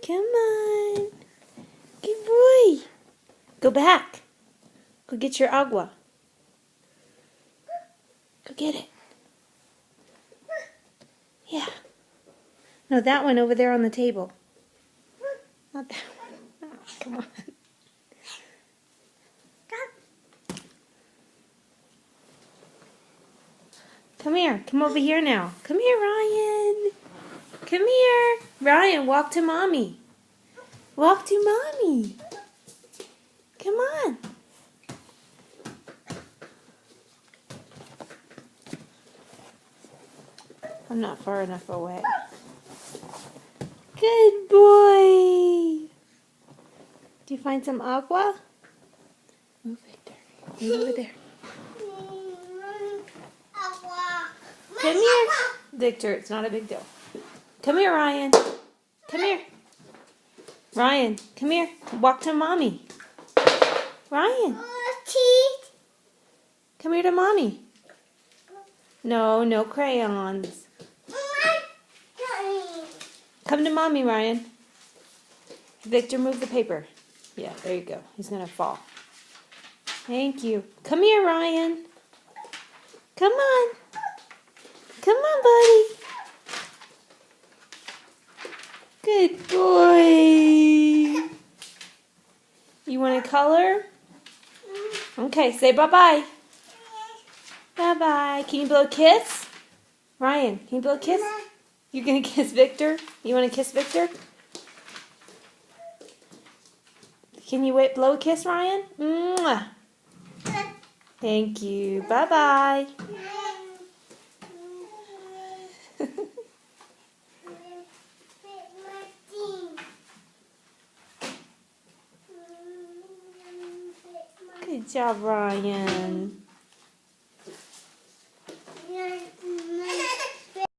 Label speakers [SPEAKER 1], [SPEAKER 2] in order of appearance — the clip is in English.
[SPEAKER 1] Come on. Good boy. Go back. Go get your agua. Go get it. Yeah. No, that one over there on the table. Not that one. Oh, come on. Come here. Come over here now. Come here, Ryan. Come here. Ryan, walk to Mommy. Walk to Mommy. Come on. I'm not far enough away. Good boy. Do you find some agua? Move, Victor. Move over there. Come here. Victor, it's not a big deal. Come here, Ryan. Come here. Ryan, come here. Walk to Mommy. Ryan. Come here to Mommy. No, no crayons. Come to Mommy, Ryan. Victor, move the paper. Yeah, there you go. He's going to fall. Thank you. Come here, Ryan. Come on. Come on, buddy. Good boy. You want to color? Okay, say bye-bye. Bye-bye. Can you blow a kiss? Ryan, can you blow a kiss? You're going to kiss Victor? You want to kiss Victor? Can you blow a kiss, Ryan? Mwah. Thank you. Bye-bye. Good job, Ryan.